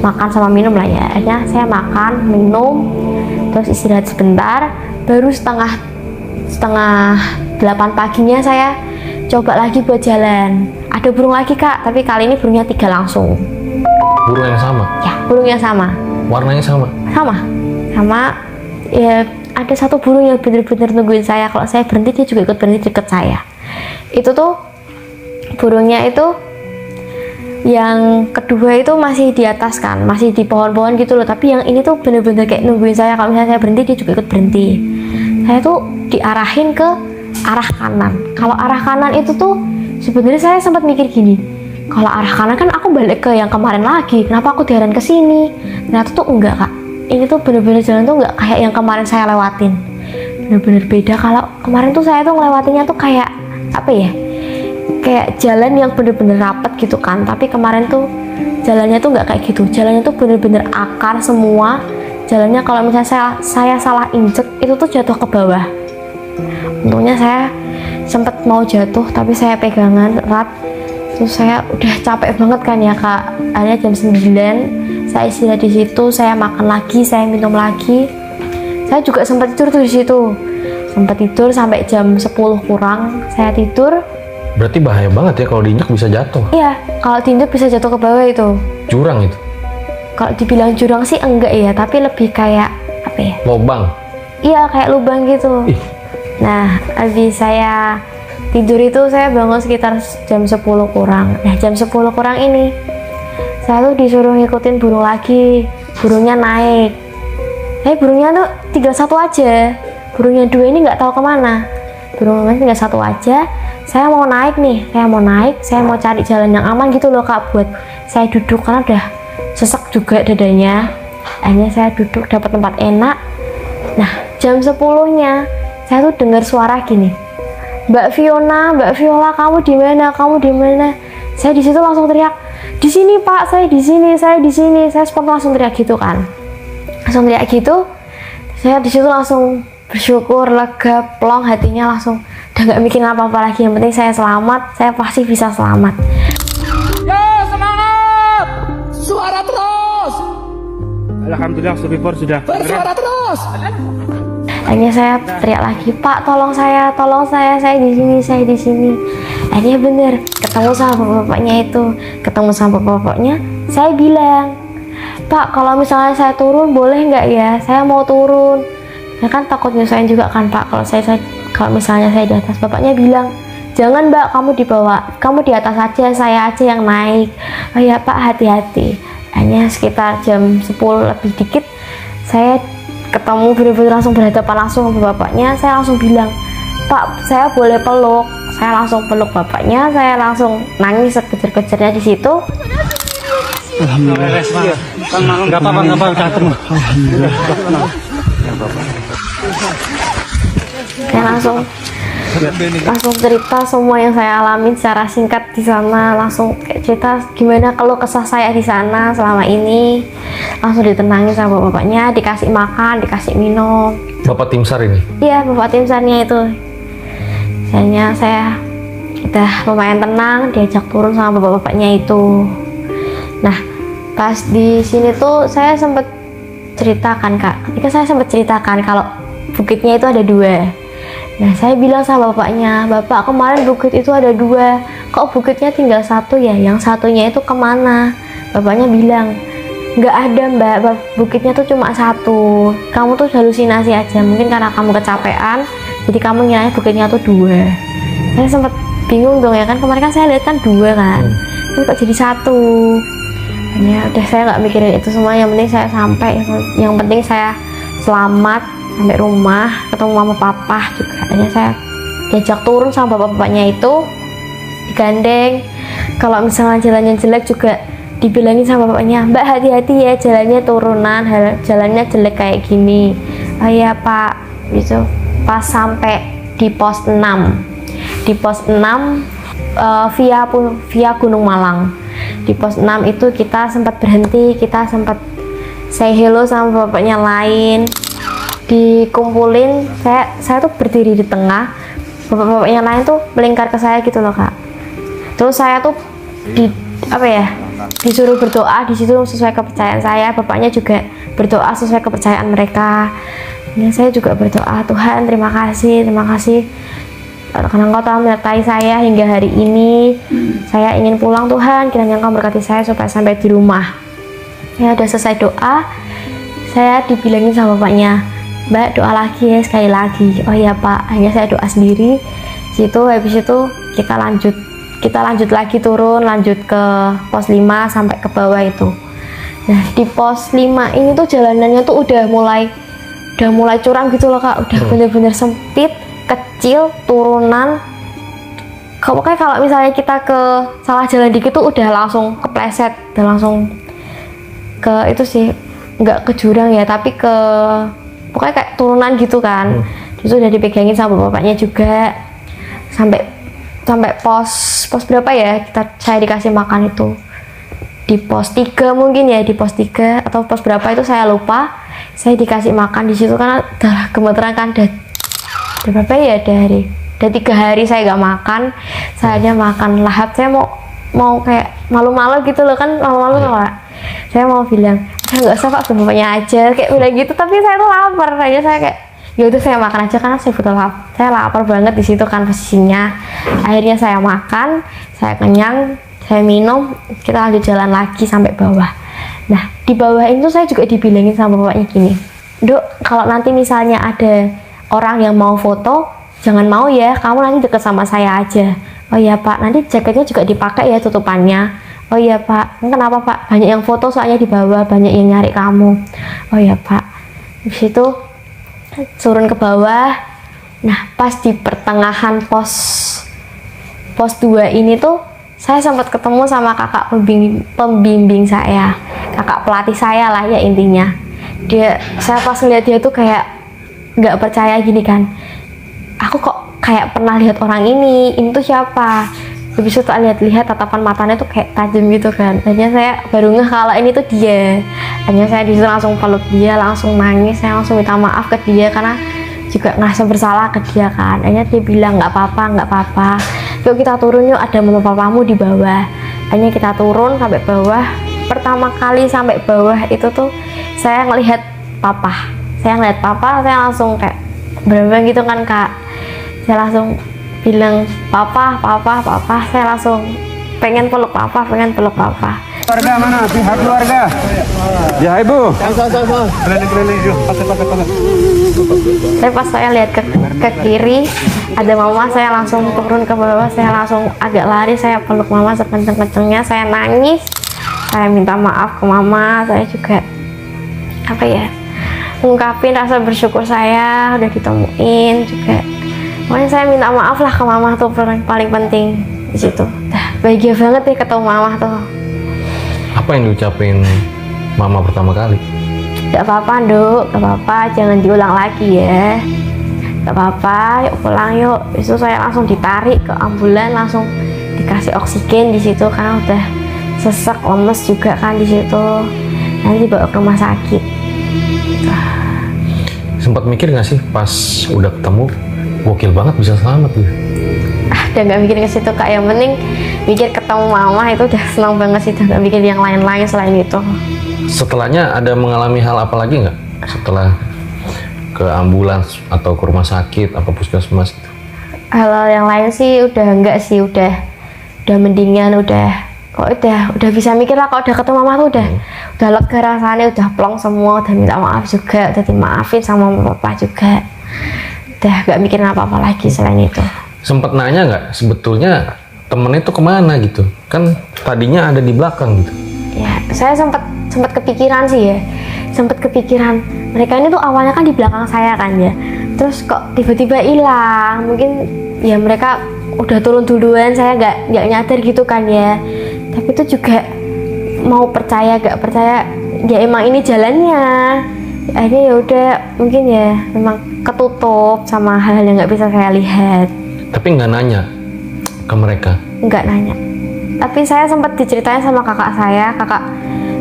makan sama minum lah ya. Akhirnya saya makan, minum, terus istirahat sebentar, baru setengah 8 paginya saya coba lagi buat jalan. Ada burung lagi Kak, tapi kali ini burungnya 3 langsung. Burung yang sama? Ya, burung yang sama. Warnanya sama? Sama ya, ada satu burung yang bener-bener nungguin saya. Kalau saya berhenti, dia juga ikut berhenti deket saya. Itu tuh burungnya itu yang kedua itu masih di atas kan, masih di pohon-pohon gitu loh, tapi yang ini tuh bener-bener kayak nungguin saya. Kalau misalnya saya berhenti, dia juga ikut berhenti. Saya tuh diarahin ke arah kanan. Kalau arah kanan itu tuh sebenarnya saya sempat mikir gini, kalau arah kanan kan aku balik ke yang kemarin lagi, kenapa aku diarahin ke sini? Ternyata tuh enggak Kak, ini tuh bener-bener jalan tuh enggak kayak yang kemarin saya lewatin, bener-bener beda. Kalau kemarin tuh saya tuh ngelewatinnya tuh kayak apa ya, kayak jalan yang bener-bener rapet gitu kan, tapi kemarin tuh jalannya tuh nggak kayak gitu. Jalannya tuh bener-bener akar semua jalannya. Kalau misalnya saya salah injek, itu tuh jatuh ke bawah. Untungnya saya sempet mau jatuh, tapi saya pegangan erat. Terus saya udah capek banget kan ya Kak, akhirnya jam 9 saya istirahat di situ, saya makan lagi, saya minum lagi. Saya juga sempat tidur tuh di situ, sempat tidur sampai jam 10 kurang saya tidur. Berarti bahaya banget ya kalau diinjak bisa jatuh. Iya, kalau diinjak bisa jatuh ke bawah itu. Jurang itu? Kalau dibilang jurang sih enggak ya, tapi lebih kayak apa ya? Lobang? Iya, kayak lubang gitu. Ih. Nah, habis saya tidur itu saya bangun sekitar jam 10 kurang. Nah, jam 10 kurang ini saya tuh disuruh ngikutin burung lagi. Burungnya naik. Burungnya tuh tinggal satu aja. Burungnya 2 ini nggak tahu kemana. Burungnya tinggal satu aja. Saya mau naik nih, saya mau cari jalan yang aman gitu loh Kak, buat saya duduk karena udah sesek juga dadanya. Akhirnya saya duduk dapat tempat enak. Nah, jam 10-nya saya tuh dengar suara gini, Mbak Viola, kamu di mana? Saya di situ langsung teriak, di sini Pak, saya di sini. Saya spontan langsung teriak gitu kan. Saya di situ langsung bersyukur, lega, plong, hatinya langsung udah nggak mikirin apa-apa lagi. Yang penting saya selamat, saya pasti bisa selamat. Yo, semangat! Suara terus! Alhamdulillah, Survivor sudah bersuara terus! Akhirnya saya teriak lagi, Pak, tolong saya di sini. Akhirnya bener, ketemu sama bapaknya, saya bilang, Pak, kalau misalnya saya turun boleh nggak ya? Saya mau turun. Ya kan takut nyusahin juga kan Pak, kalau misalnya saya di atas. Bapaknya bilang, jangan Mbak, kamu di bawah, kamu di atas aja, saya aja yang naik. Oh ya Pak, hati-hati. Hanya sekitar jam 10 lebih dikit, saya ketemu bener-bener langsung berhadapan langsung sama bapaknya. Saya langsung bilang, Pak, saya boleh peluk? Saya langsung peluk bapaknya, saya langsung nangis sekejar-kejarnya di situ. Alhamdulillah, nggak apa-apa, udah ketemu. Saya langsung cerita semua yang saya alami secara singkat di sana, langsung kayak cerita gimana kalau kesah saya di sana selama ini. Langsung ditenangin sama bapaknya, dikasih makan, dikasih minum. Bapak tim SAR ini? Iya, bapak tim SAR-nya itu. Akhirnya saya udah lumayan tenang, diajak turun sama bapak-bapaknya itu. Nah, pas di sini tuh saya sempat ceritakan Kak, ketika saya sempat ceritakan kalau bukitnya itu ada 2. Nah, saya bilang sama bapaknya, Bapak, kemarin bukit itu ada 2, kok bukitnya tinggal 1 ya? Yang satunya itu kemana? Bapaknya bilang, nggak ada Mbak, bukitnya tuh cuma 1. Kamu tuh halusinasi aja, mungkin karena kamu kecapean, jadi kamu ngira bukitnya tuh 2. Saya sempat bingung dong ya kan, kemarin kan saya lihat kan 2 kan, ini kok jadi 1? Ya udah, saya nggak mikirin itu semua, yang penting saya sampai, yang penting saya selamat sampai rumah, ketemu mama papa juga. Akhirnya saya diajak turun sama bapak-bapaknya itu, digandeng, Kalau misalnya jalannya jelek juga dibilangin sama bapaknya, Mbak hati-hati ya jalannya turunan, jalannya jelek kayak gini. Oh iya Pak, gitu. Pas sampai di pos 6 via Gunung Malang. Di pos 6 itu kita sempat berhenti, kita sempat say hello sama bapaknya lain, dikumpulin. Saya tuh berdiri di tengah, bapak-bapaknya lain tuh melingkar ke saya gitu loh Kak. Terus saya tuh disuruh berdoa di situ sesuai kepercayaan saya, bapaknya juga berdoa sesuai kepercayaan mereka. Ini saya juga berdoa, Tuhan terima kasih karena Engkau telah menyertai saya hingga hari ini. Saya ingin pulang Tuhan, kiranya Engkau berkati saya supaya sampai di rumah. Ya udah selesai doa, saya dibilangin sama bapaknya, Mbak doa lagi ya sekali lagi. Oh iya Pak, hanya saya doa sendiri. Habis itu kita lanjut lagi turun, lanjut ke pos 5 sampai ke bawah itu. Nah di pos 5 ini tuh jalanannya tuh udah mulai curam gitu loh Kak, udah bener-bener sempit, kecil, turunan. Pokoknya kalau misalnya kita ke salah jalan dikit tuh udah langsung kepleset, udah langsung ke itu sih, nggak ke jurang ya, tapi ke pokoknya kayak turunan gitu kan. Itu udah dipegangin sama bapaknya juga sampai pos berapa ya, saya dikasih makan itu di pos 3 mungkin ya, di pos 3 atau pos berapa itu saya lupa. Saya dikasih makan di situ karena udah gemeteran kan, udah berapa ya, udah 3 hari saya nggak makan. Saya hanya makan lahap. Saya mau kayak malu-malu gitu loh kan, malu-malu Pak. Saya mau bilang, saya nggak usah Pak, bapaknya aja kayak bilang gitu, tapi saya tuh lapar. Akhirnya saya kayak ya udah saya makan aja karena saya butuh saya lapar banget di situ kan posisinya. Akhirnya saya makan, saya kenyang, saya minum, kita lanjut jalan lagi sampai bawah. Nah di bawah itu saya juga dibilangin sama bapaknya gini, Dok, kalau nanti misalnya ada orang yang mau foto, jangan mau ya, kamu nanti deket sama saya aja. Oh iya Pak, nanti jaketnya juga dipakai ya tutupannya. Oh iya Pak, kenapa Pak? Banyak yang foto soalnya di bawah, banyak yang nyari kamu. Oh iya Pak. Habis itu turun ke bawah. Nah pas di pertengahan pos 2 ini tuh saya sempat ketemu sama kakak pembimbing saya, kakak pelatih saya lah ya intinya. Saya pas ngeliat dia tuh kayak nggak percaya gini kan, aku kok kayak pernah lihat orang ini tuh siapa. Habis itu tak lihat tatapan matanya tuh kayak tajam gitu kan. Akhirnya saya baru ngeh kalau ini tuh dia. Akhirnya saya disitu langsung peluk dia, langsung nangis, saya langsung minta maaf ke dia karena juga ngerasa bersalah ke dia kan. Akhirnya dia bilang nggak apa-apa, yuk kita turun yuk, ada mama papamu di bawah. Akhirnya kita turun sampai bawah. Pertama kali sampai bawah itu tuh saya ngelihat papa, saya langsung kayak bener-bener gitu kan Kak. Saya langsung bilang papa, saya langsung pengen peluk papa. Keluarga mana? Pihak keluarga. Ya Ibu. Saya pas saya lihat ke kiri ada mama, saya langsung turun ke bawah, saya langsung agak lari, saya peluk mama sekenceng-kencengnya, saya nangis, saya minta maaf ke mama, saya juga ngungkapin rasa bersyukur saya udah ditemuin juga. Pokoknya saya minta maaf lah ke mama tuh paling penting di situ. Bahagia banget nih ketemu mama tuh. Apa yang diucapin mama pertama kali? Gak apa-apa Dok, gak apa-apa, jangan diulang lagi ya. Gak apa-apa, yuk pulang yuk. Itu saya langsung ditarik ke ambulan, langsung dikasih oksigen di situ karena udah sesek, lemes juga kan di situ. Nanti dibawa ke rumah sakit. Sempat mikir nggak sih pas udah ketemu, gokil banget bisa selamat gitu? Udah nggak mikir ke situ Kak, yang penting mikir ketemu mama itu udah senang banget sih, udah nggak mikir yang lain-lain selain itu. Setelahnya ada mengalami hal apa lagi nggak setelah ke ambulans atau ke rumah sakit atau puskesmas gitu? Hal yang lain sih udah enggak sih, udah mendingan, udah bisa mikir lah. Kalau udah ketemu mama tuh udah lega rasanya, udah plong semua, udah minta maaf juga, udah dimaafin sama papa juga, udah gak mikirin apa-apa lagi selain itu. Sempet nanya nggak sebetulnya temen itu kemana gitu, kan tadinya ada di belakang gitu? Ya saya sempat kepikiran sih ya, mereka ini tuh awalnya kan di belakang saya kan ya, terus kok tiba-tiba hilang. Mungkin ya mereka udah turun duluan, saya nggak nyadar gitu kan ya. Tapi itu juga mau percaya gak percaya, ya emang ini jalannya. Akhirnya ya udah, mungkin ya memang ketutup sama hal-hal yang nggak bisa saya lihat. Tapi nggak nanya ke mereka? Nggak nanya. Tapi saya sempat diceritain sama kakak saya,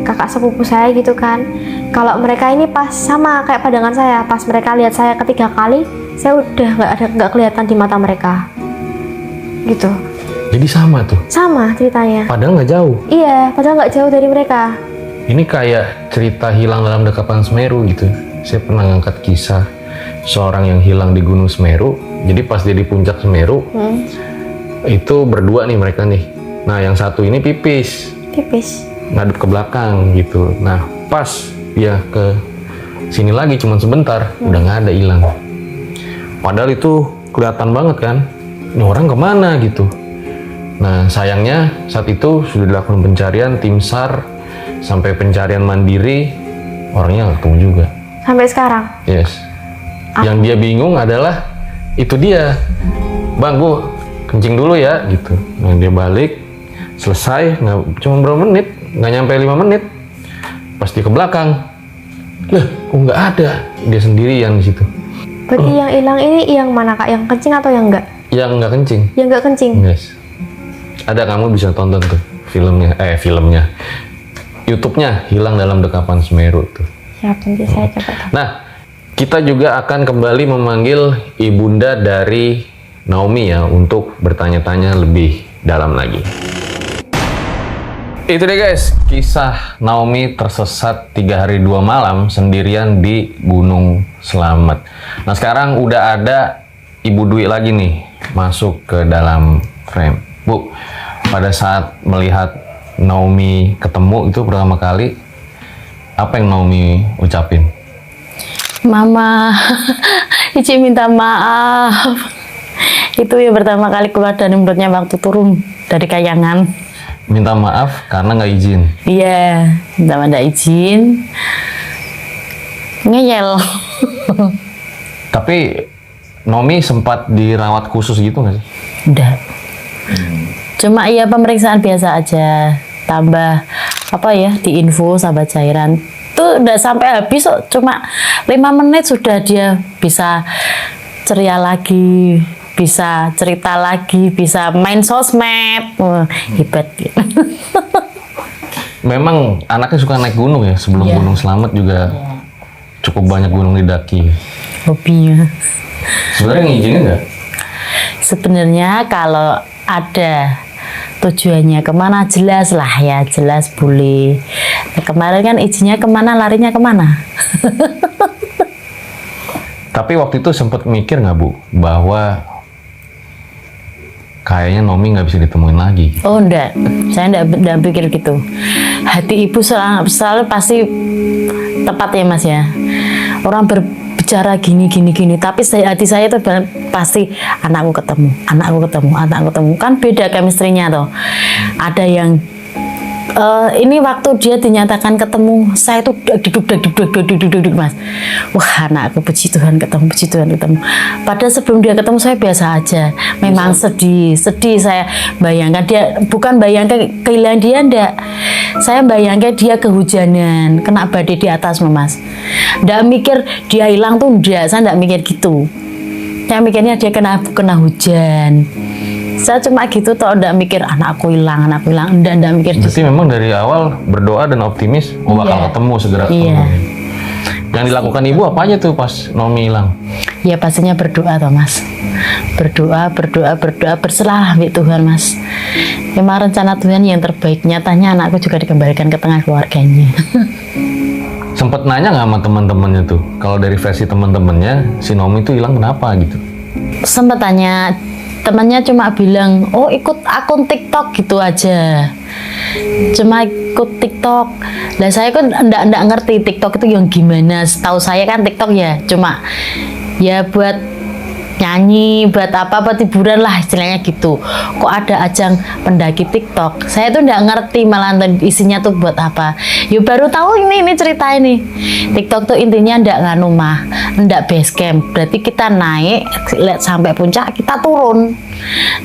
kakak sepupu saya gitu kan, kalau mereka ini pas sama kayak pandangan saya, pas mereka lihat saya ketiga kali, saya udah nggak kelihatan di mata mereka gitu. Jadi sama tuh? Sama ceritanya. Padahal nggak jauh? Iya, padahal nggak jauh dari mereka. Ini kayak cerita hilang dalam dekapan Semeru gitu. Saya pernah ngangkat kisah seorang yang hilang di Gunung Semeru. Jadi pas dia di puncak Semeru, itu berdua nih mereka nih. Nah yang satu ini pipis ngadep ke belakang gitu. Nah pas dia ke sini lagi cuman sebentar, udah nggak ada, hilang. Padahal itu kelihatan banget kan, ini orang kemana gitu. Nah sayangnya saat itu sudah dilakukan pencarian tim SAR sampai pencarian mandiri, orangnya nggak ketemu juga. Sampai sekarang? Yes. Yang dia bingung adalah itu dia, bang gua kencing dulu ya gitu. Nah dia balik, selesai, nggak cuma berapa menit, nggak nyampe 5 menit, pas dia ke belakang, lah kok nggak ada, dia sendirian di situ. Berarti yang hilang ini yang mana kak? Yang kencing atau yang enggak? Yang nggak kencing. Yang nggak kencing? Yes. Ada, kamu bisa tonton tuh filmnya, YouTube-nya Hilang Dalam Dekapan Semeru tuh. Ya, nanti saya coba. Nah, kita juga akan kembali memanggil ibunda dari Naomi ya untuk bertanya-tanya lebih dalam lagi. Itu deh guys, kisah Naomi tersesat 3 hari 2 malam sendirian di Gunung Slamet. Nah sekarang udah ada Ibu Dwi lagi nih masuk ke dalam frame. Bu, pada saat melihat Naomi ketemu itu pertama kali, apa yang Naomi ucapin? Mama, Ici minta maaf. Itu yang pertama kali keluar dari mulutnya waktu turun dari kayangan. Minta maaf karena nggak izin? Iya, minta izin. Ngeyel. Tapi Naomi sempat dirawat khusus gitu nggak sih? Udah. Cuma iya pemeriksaan biasa aja. Tambah apa ya, diinfus sama cairan. Tuh udah sampai habis kok, cuma 5 menit sudah dia bisa ceria lagi, bisa cerita lagi, bisa main sosmed. Wah, hebat gitu. Memang anaknya suka naik gunung ya, sebelum Iya. Gunung Slamet juga cukup banyak gunung didaki. Hobinya. Sebenarnya ngizinin nggak? Sebenarnya kalau ada tujuannya kemana jelas lah ya, jelas boleh. Nah, kemarin kan izinnya kemana, larinya kemana. Tapi waktu itu sempat mikir nggak Bu, bahwa kayaknya Naomi nggak bisa ditemuin lagi? Oh enggak, saya enggak pikir gitu. Hati ibu selalu pasti tepat ya Mas ya. Orang berbicara gini, tapi hati saya itu pasti anakku ketemu. Kan beda chemistry-nya toh. Ada yang ini waktu dia dinyatakan ketemu, saya tuh duduk Mas. Wah, anakku, puji Tuhan ketemu. Padahal sebelum dia ketemu saya biasa aja. Memang sedih saya bayangkan dia, bukan bayangkan kehilangan dia, enggak. Saya bayangkan dia kehujanan, kena badai di atas, Mas. Enggak mikir dia hilang tuh, enggak. Saya enggak mikir gitu. Saya mikirnya dia kena hujan. Saya cuma gitu toh, enggak mikir anakku hilang, enggak mikir. Berarti memang dari awal berdoa dan optimis bakal ketemu, segera ketemu. Yang dilakukan ibu apa aja tuh pas Naomi hilang? Ya pastinya berdoa toh Mas. Berdoa, berserah sama Tuhan Mas. Memang rencana Tuhan yang terbaik. Nyatanya anakku juga dikembalikan ke tengah keluarganya. Sempet nanya nggak sama teman-temannya tuh? Kalau dari versi teman-temannya, si Naomi tuh hilang kenapa gitu? Sempet tanya, temannya cuma bilang, oh ikut akun TikTok gitu aja. Cuma ikut TikTok. Lah saya kan enggak ngerti TikTok itu yang gimana. Setahu saya kan TikTok ya cuma ya buat nyanyi, buat apa, buat hiburan lah istilahnya gitu. Kok ada ajang pendaki TikTok? Saya tuh nggak ngerti malah isinya tuh buat apa. Ya baru tahu ini cerita ini. TikTok tuh intinya ndak nganu mah, ndak base camp. Berarti kita naik lihat sampai puncak, kita turun.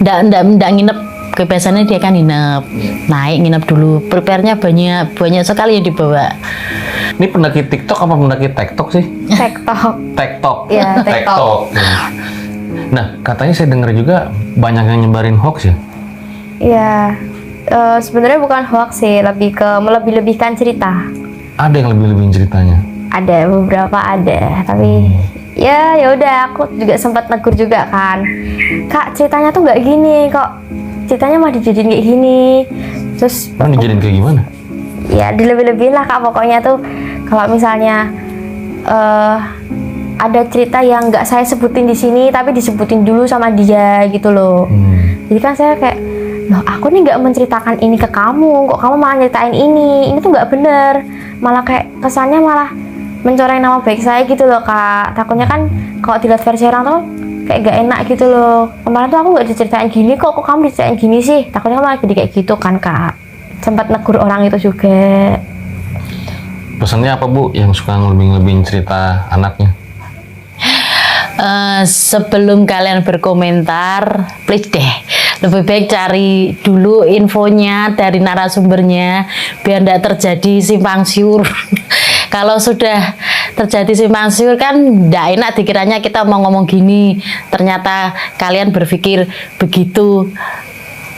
Ndak nginep. Kebiasaannya dia kan nginep, naik nginep dulu. Prepare-nya banyak sekali yang dibawa. Ini pendaki TikTok apa pendaki TikTok sih? TikTok. TikTok. Iya, TikTok. Nah, katanya saya dengar juga banyak yang nyebarin hoax ya? Iya, sebenarnya bukan hoax sih, lebih ke melebih-lebihkan cerita. Ada yang lebih-lebihin ceritanya? Ada beberapa ada, tapi ya udah aku juga sempat negur juga kan. Kak, ceritanya tuh nggak gini kok. Ceritanya mah dijadiin kayak gini. Terus Kan dijadiin kayak gimana? ya dilebih-lebihin lah Kak, pokoknya tuh kalau misalnya ada cerita yang nggak saya sebutin di sini tapi disebutin dulu sama dia gitu loh. Jadi kan saya kayak, loh aku nih nggak menceritakan ini ke kamu, kok kamu malah nyeritain ini tuh nggak bener, malah kayak kesannya malah mencoreng nama baik saya gitu loh Kak. Takutnya kan kalau dilihat versi orang tuh kayak gak enak gitu loh. Kemarin tuh aku nggak diceritain gini kok kamu diceritain gini sih, takutnya malah jadi kayak gitu kan Kak. Sempat negur orang itu juga. Pesannya apa Bu yang suka ngelebih-lebihin cerita anaknya? Sebelum kalian berkomentar, please deh, lebih baik cari dulu infonya dari narasumbernya biar tidak terjadi simpang siur. Kalau sudah terjadi simpang siur kan tidak enak dikiranya kita mau ngomong gini, ternyata kalian berpikir begitu.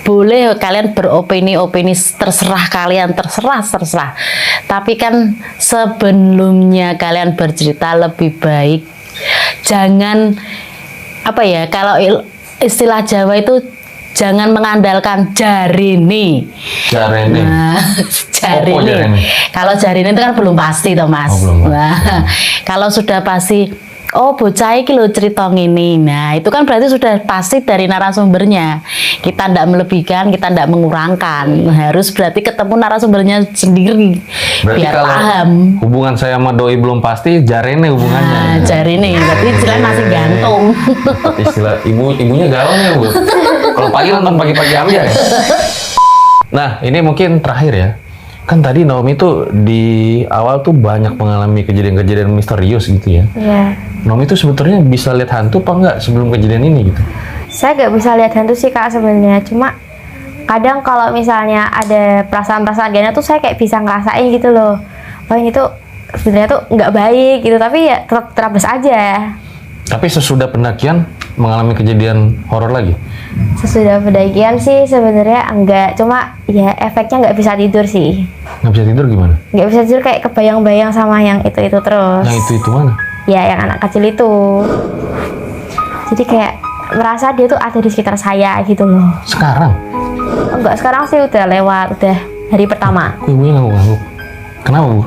Boleh kalian beropini-opini, terserah kalian, terserah. Tapi kan sebelumnya kalian bercerita lebih baik jangan apa ya, kalau istilah Jawa itu jangan mengandalkan jarine. Nah, jarine. Kalau jarine itu kan belum pasti toh Mas. Nah, kalau sudah pasti, oh bocah iki lho cerita ngene. Nah, itu kan berarti sudah pasti dari narasumbernya. Kita tidak melebihkan, kita tidak mengurangkan. Harus berarti ketemu narasumbernya sendiri. Berarti biar kalau paham. hubungan saya sama doi belum pasti, jarene hubungannya. Nah, jarine, berarti istilah masih gantung. Istilah ibunya galau ya Bu. Kalau pagi nonton pagi-pagi ambil ya. Nah, ini mungkin terakhir ya. Kan tadi Naomi tuh di awal tuh banyak mengalami kejadian-kejadian misterius gitu ya. Iya. Naomi tuh sebetulnya bisa lihat hantu apa enggak sebelum kejadian ini gitu? Saya nggak bisa lihat hantu sih Kak sebenarnya. Cuma kadang kalau misalnya ada perasaan-perasaan gana tuh saya kayak bisa ngerasain gitu loh. Oh ini tuh sebenarnya tuh nggak baik gitu, tapi ya tetap terabas aja. Tapi sesudah pendakian mengalami kejadian horor lagi? Sesudah pendakian sih sebenarnya enggak, cuma ya efeknya nggak bisa tidur sih. Nggak bisa tidur gimana? Nggak bisa tidur, kayak kebayang-bayang sama yang itu terus. Yang itu mana? Ya yang anak kecil itu. Jadi kayak merasa dia tuh ada di sekitar saya gitu loh. Sekarang? Enggak, sekarang sih udah lewat, udah hari pertama. Kok ibunya ngangguk-ngangguk? Kenapa Bu?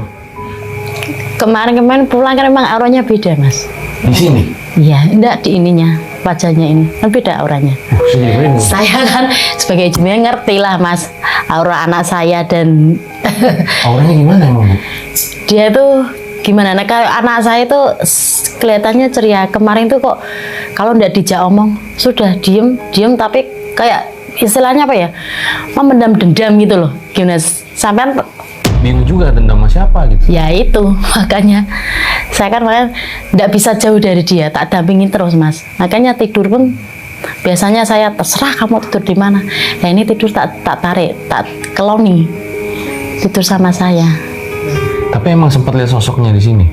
Kemarin pulang kan memang auranya beda Mas. Di sini? Iya, enggak di ininya, wajahnya ini kan beda auranya. Saya kan sebagai ibunya ngerti lah Mas, aura anak saya dan Auranya gimana emang Bu? dia tuh gimana? Nah, kalau anak saya tuh kelihatannya ceria. Kemarin tuh kok kalau ndak dijak omong sudah diem tapi kayak istilahnya apa ya? Memendam dendam gitu loh. Gimana? Sampai Bingung juga dendam sama siapa gitu. ya itu makanya saya kan makanya nggak bisa jauh dari dia, tak dampingin terus Mas. Makanya tidur pun biasanya saya terserah kamu tidur di mana. Nah ini tidur tak tarik, tak keloni tidur sama saya. Tapi emang sempat lihat sosoknya di sini.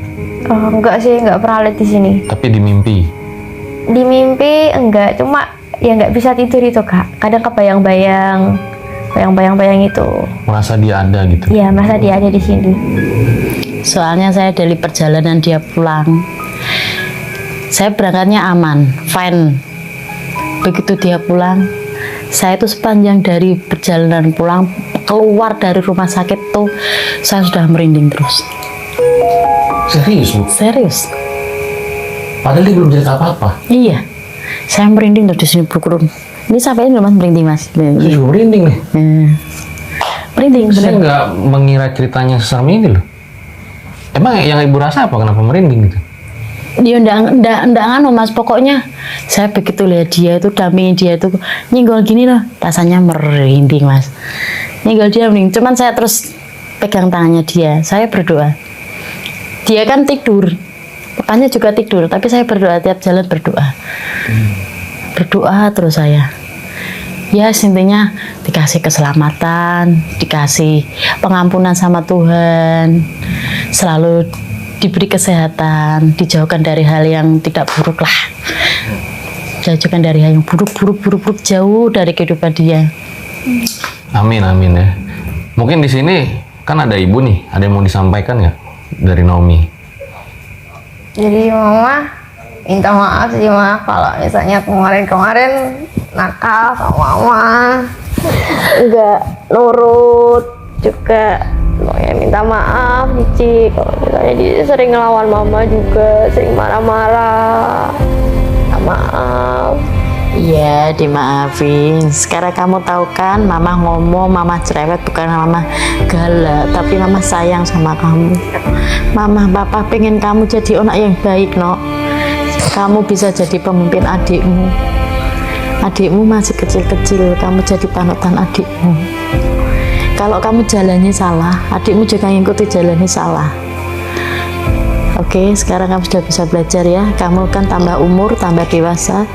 Oh, enggak sih, enggak pernah lihat di sini. Tapi di mimpi. Di mimpi enggak, cuma ya nggak bisa tidur itu Kak. Kadang kebayang-bayang itu. Merasa dia ada gitu. Iya, merasa dia ada di sini. Soalnya saya dari perjalanan dia pulang, saya berangkatnya aman, fine. Begitu dia pulang, saya itu sepanjang dari perjalanan pulang keluar dari rumah sakit tuh saya sudah merinding terus. Serius Bu? Serius? Padahal dia belum cerita apa-apa. Iya, saya merinding terus di sini berkurun. Ini sampai ini Mas merinding Mas. Saya juga merinding nih. Merinding Saya bener. nggak mengira ceritanya seserem ini loh. Emang yang ibu rasa apa? Kenapa merinding gitu? Dia ndak nganu Mas, pokoknya saya begitu lihat dia itu dampingin dia itu nyenggol gini loh, rasanya merinding Mas. Nyenggol dia merinding, cuman saya terus pegang tangannya dia, saya berdoa. Dia kan tidur, pekannya juga tidur, tapi saya berdoa tiap jalan berdoa. Berdoa terus saya. Ya intinya dikasih keselamatan, dikasih pengampunan sama Tuhan, selalu diberi kesehatan, dijauhkan dari hal yang tidak buruk lah. Dijauhkan dari hal yang buruk, jauh dari kehidupan dia. Amin, amin ya. Mungkin di sini kan ada ibu nih, ada yang mau disampaikan nggak dari Naomi? Jadi mama minta maaf sih Ma, kalau misalnya kemarin nakal sama mama, nggak nurut juga. Pokoknya minta maaf Cici, kalau misalnya Cici sering ngelawan mama juga, sering marah-marah. Minta maaf. Iya, dimaafin. Sekarang kamu tahu kan, mama ngomong, mama cerewet bukan mama galak, tapi mama sayang sama kamu. Mama, papa pengen kamu jadi anak yang baik, Nok. Kamu bisa jadi pemimpin adikmu. Adikmu masih kecil-kecil, kamu jadi panutan adikmu. Kalau kamu jalannya salah, adikmu juga ngikuti jalannya salah. Oke, sekarang kamu sudah bisa belajar ya. Kamu kan tambah umur, tambah dewasa,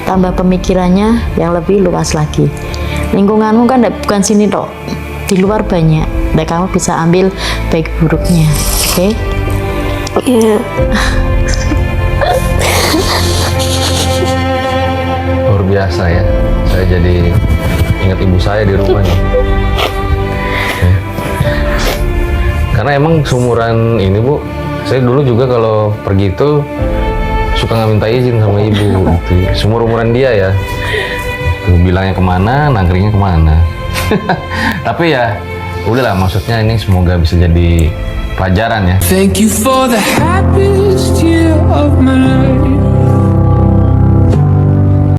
tambah pemikirannya yang lebih luas lagi. Lingkunganmu kan bukan sini tok, di luar banyak. Dan kamu bisa ambil baik buruknya. Oke? Iya. Luar biasa ya. Saya jadi ingat ibu saya di rumah nih. Karena emang seumuran ini Bu, saya dulu juga kalau pergi itu suka nggak minta izin sama ibu gitu. Seumur-umuran dia ya. Tuh, bilangnya kemana, nangkringnya kemana. Tapi ya udahlah, maksudnya ini semoga bisa jadi pelajaran ya. Thank you for the happiest year of my life.